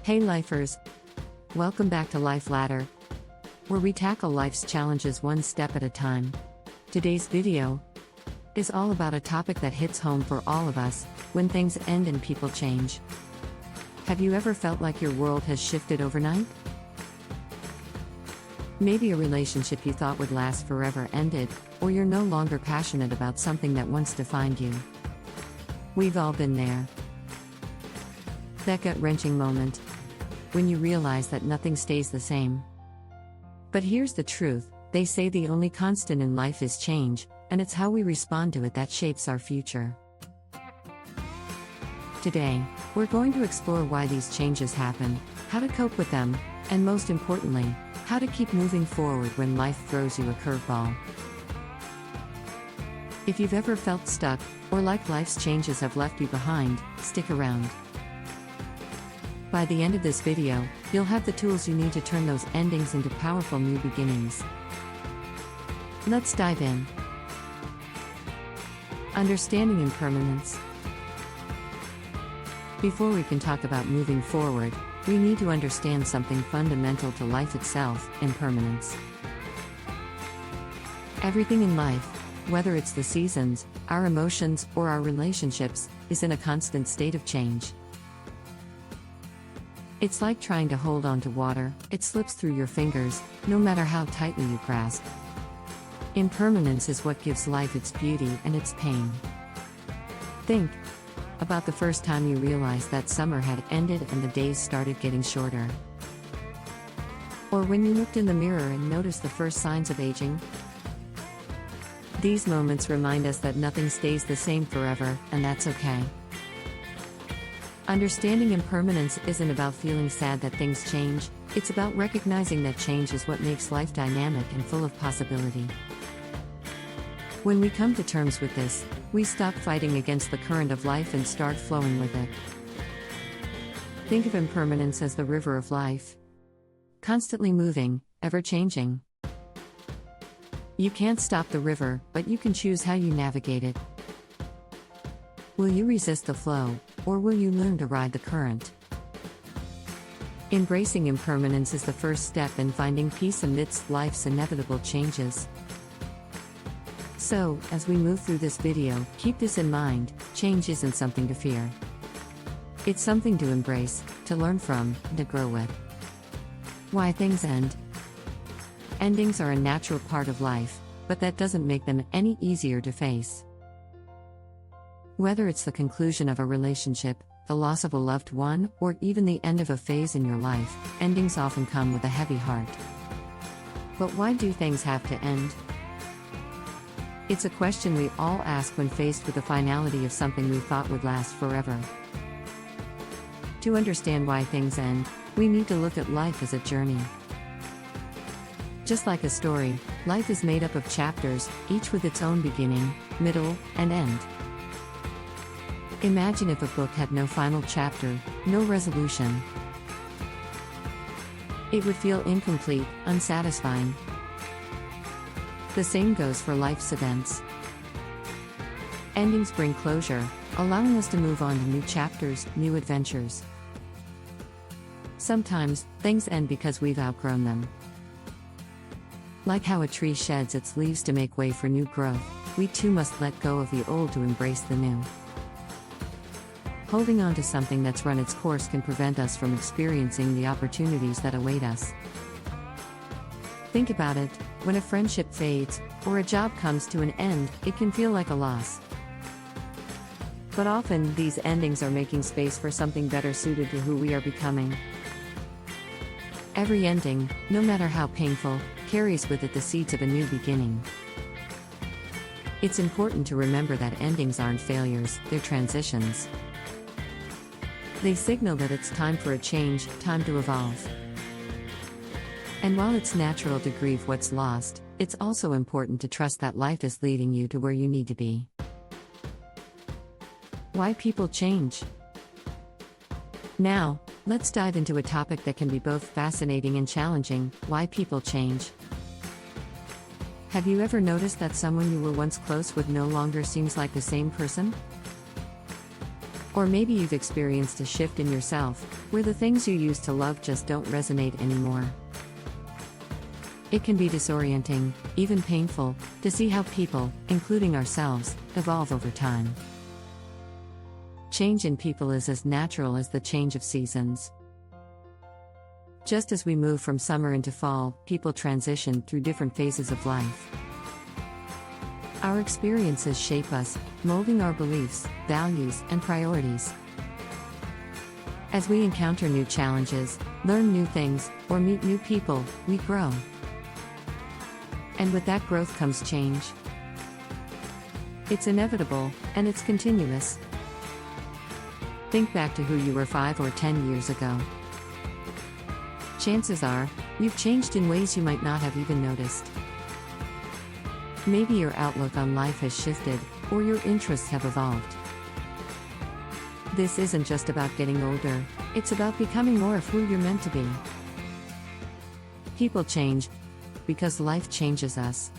Hey lifers! Welcome back to Life Ladder, where we tackle life's challenges one step at a time. Today's video is all about a topic that hits home for all of us: when things end and people change. Have you ever felt like your world has shifted overnight? Maybe a relationship you thought would last forever ended, or you're no longer passionate about something that once defined you. We've all been there. That gut-wrenching moment, when you realize that nothing stays the same. But here's the truth: they say the only constant in life is change, and it's how we respond to it that shapes our future. Today, we're going to explore why these changes happen, how to cope with them, and most importantly, how to keep moving forward when life throws you a curveball. If you've ever felt stuck, or like life's changes have left you behind, stick around. By the end of this video, you'll have the tools you need to turn those endings into powerful new beginnings. Let's dive in. Understanding impermanence. Before we can talk about moving forward, we need to understand something fundamental to life itself: impermanence. Everything in life, whether it's the seasons, our emotions, or our relationships, is in a constant state of change. It's like trying to hold on to water; it slips through your fingers, no matter how tightly you grasp. Impermanence is what gives life its beauty and its pain. Think about the first time you realized that summer had ended and the days started getting shorter. Or when you looked in the mirror and noticed the first signs of aging. These moments remind us that nothing stays the same forever, and that's okay. Understanding impermanence isn't about feeling sad that things change, it's about recognizing that change is what makes life dynamic and full of possibility. When we come to terms with this, we stop fighting against the current of life and start flowing with it. Think of impermanence as the river of life. Constantly moving, ever changing. You can't stop the river, but you can choose how you navigate it. Will you resist the flow, or will you learn to ride the current? Embracing impermanence is the first step in finding peace amidst life's inevitable changes. So, as we move through this video, keep this in mind: change isn't something to fear. It's something to embrace, to learn from, and to grow with. Why things end? Endings are a natural part of life, but that doesn't make them any easier to face. Whether it's the conclusion of a relationship, the loss of a loved one, or even the end of a phase in your life, endings often come with a heavy heart. But why do things have to end? It's a question we all ask when faced with the finality of something we thought would last forever. To understand why things end, we need to look at life as a journey. Just like a story, life is made up of chapters, each with its own beginning, middle, and end. Imagine if a book had no final chapter, no resolution. It would feel incomplete, unsatisfying. The same goes for life's events. Endings bring closure, allowing us to move on to new chapters, new adventures. Sometimes, things end because we've outgrown them. Like how a tree sheds its leaves to make way for new growth, we too must let go of the old to embrace the new. Holding on to something that's run its course can prevent us from experiencing the opportunities that await us. Think about it: when a friendship fades, or a job comes to an end, it can feel like a loss. But often, these endings are making space for something better suited to who we are becoming. Every ending, no matter how painful, carries with it the seeds of a new beginning. It's important to remember that endings aren't failures, they're transitions. They signal that it's time for a change, time to evolve. And while it's natural to grieve what's lost, it's also important to trust that life is leading you to where you need to be. Why people change? Now, let's dive into a topic that can be both fascinating and challenging: why people change. Have you ever noticed that someone you were once close with no longer seems like the same person? Or maybe you've experienced a shift in yourself, where the things you used to love just don't resonate anymore. It can be disorienting, even painful, to see how people, including ourselves, evolve over time. Change in people is as natural as the change of seasons. Just as we move from summer into fall, people transition through different phases of life. Our experiences shape us, molding our beliefs, values, and priorities. As we encounter new challenges, learn new things, or meet new people, we grow. And with that growth comes change. It's inevitable, and it's continuous. Think back to who you were 5 or 10 years ago. Chances are, you've changed in ways you might not have even noticed. Maybe your outlook on life has shifted, or your interests have evolved. This isn't just about getting older, it's about becoming more of who you're meant to be. People change because life changes us.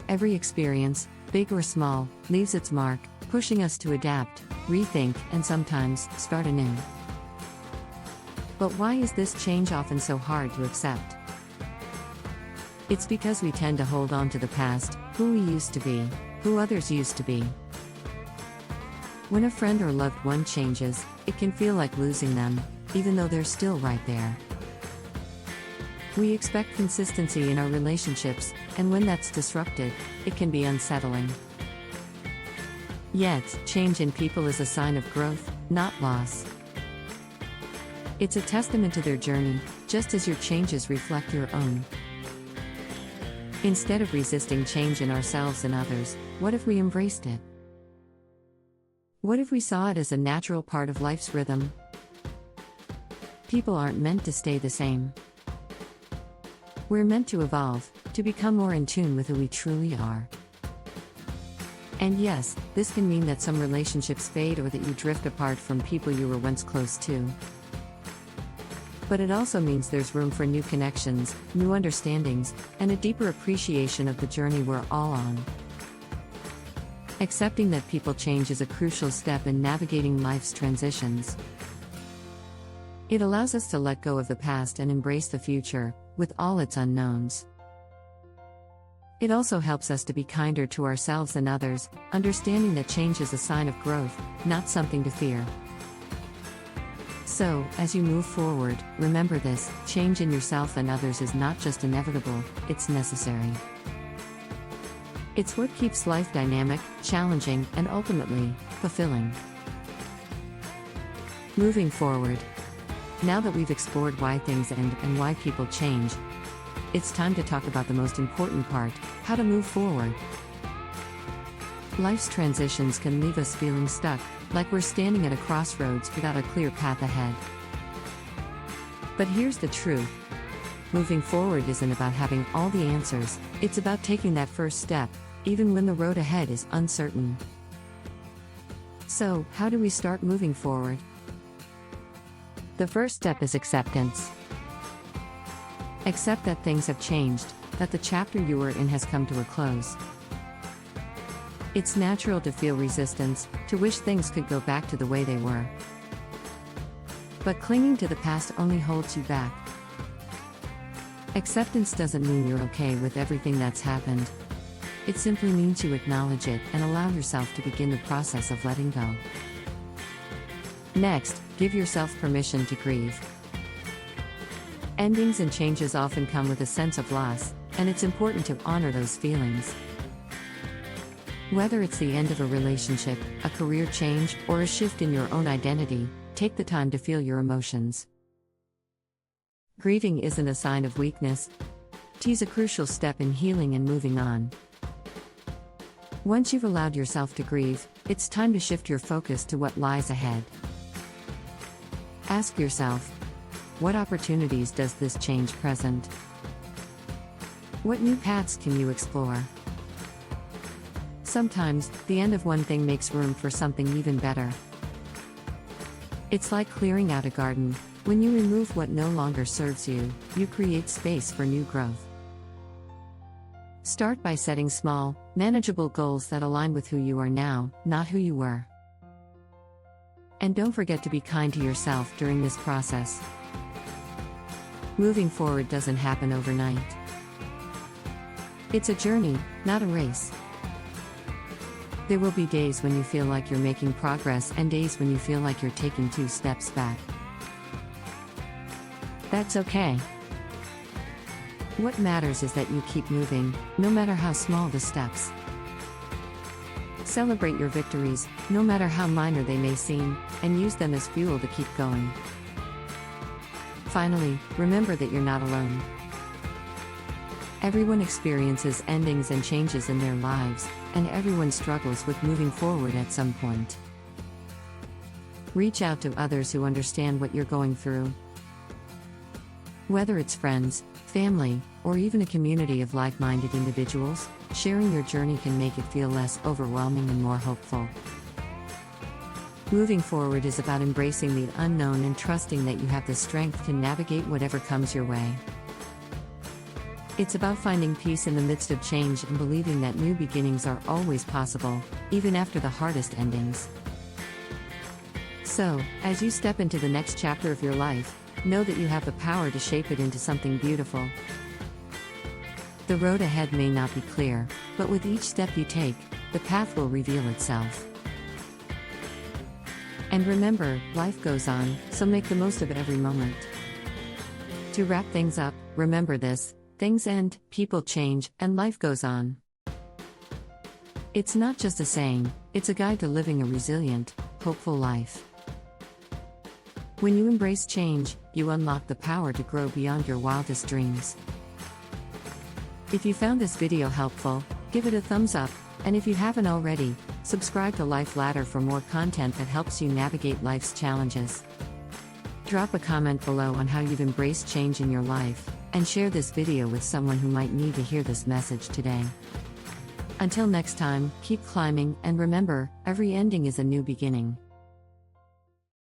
Every experience, big or small, leaves its mark, pushing us to adapt, rethink, and sometimes start anew. But why is this change often so hard to accept? It's because we tend to hold on to the past, who we used to be, who others used to be. When a friend or loved one changes, it can feel like losing them, even though they're still right there. We expect consistency in our relationships, and when that's disrupted, it can be unsettling. Yet, change in people is a sign of growth, not loss. It's a testament to their journey, just as your changes reflect your own. Instead of resisting change in ourselves and others, what if we embraced it? What if we saw it as a natural part of life's rhythm? People aren't meant to stay the same. We're meant to evolve, to become more in tune with who we truly are. And yes, this can mean that some relationships fade or that you drift apart from people you were once close to. But it also means there's room for new connections, new understandings, and a deeper appreciation of the journey we're all on. Accepting that people change is a crucial step in navigating life's transitions. It allows us to let go of the past and embrace the future, with all its unknowns. It also helps us to be kinder to ourselves and others, understanding that change is a sign of growth, not something to fear. So, as you move forward, remember this: change in yourself and others is not just inevitable, it's necessary. It's what keeps life dynamic, challenging, and ultimately, fulfilling. Moving forward. Now that we've explored why things end and why people change, it's time to talk about the most important part: how to move forward. Life's transitions can leave us feeling stuck, like we're standing at a crossroads without a clear path ahead. But here's the truth. Moving forward isn't about having all the answers, it's about taking that first step, even when the road ahead is uncertain. So, how do we start moving forward? The first step is acceptance. Accept that things have changed, that the chapter you were in has come to a close. It's natural to feel resistance, to wish things could go back to the way they were. But clinging to the past only holds you back. Acceptance doesn't mean you're okay with everything that's happened. It simply means you acknowledge it and allow yourself to begin the process of letting go. Next, give yourself permission to grieve. Endings and changes often come with a sense of loss, and it's important to honor those feelings. Whether it's the end of a relationship, a career change, or a shift in your own identity, take the time to feel your emotions. Grieving isn't a sign of weakness. It's a crucial step in healing and moving on. Once you've allowed yourself to grieve, it's time to shift your focus to what lies ahead. Ask yourself, what opportunities does this change present? What new paths can you explore? Sometimes, the end of one thing makes room for something even better. It's like clearing out a garden. When you remove what no longer serves you, you create space for new growth. Start by setting small, manageable goals that align with who you are now, not who you were. And don't forget to be kind to yourself during this process. Moving forward doesn't happen overnight. It's a journey, not a race. There will be days when you feel like you're making progress and days when you feel like you're taking 2 steps back. That's okay. What matters is that you keep moving, no matter how small the steps. Celebrate your victories, no matter how minor they may seem, and use them as fuel to keep going. Finally, remember that you're not alone. Everyone experiences endings and changes in their lives, and everyone struggles with moving forward at some point. Reach out to others who understand what you're going through. Whether it's friends, family, or even a community of like-minded individuals, sharing your journey can make it feel less overwhelming and more hopeful. Moving forward is about embracing the unknown and trusting that you have the strength to navigate whatever comes your way. It's about finding peace in the midst of change and believing that new beginnings are always possible, even after the hardest endings. So, as you step into the next chapter of your life, know that you have the power to shape it into something beautiful. The road ahead may not be clear, but with each step you take, the path will reveal itself. And remember, life goes on, so make the most of every moment. To wrap things up, remember this: things end, people change, and life goes on. It's not just a saying, it's a guide to living a resilient, hopeful life. When you embrace change, you unlock the power to grow beyond your wildest dreams. If you found this video helpful, give it a thumbs up, and if you haven't already, subscribe to Life Ladder for more content that helps you navigate life's challenges. Drop a comment below on how you've embraced change in your life, and share this video with someone who might need to hear this message today. Until next time, keep climbing, and remember, every ending is a new beginning.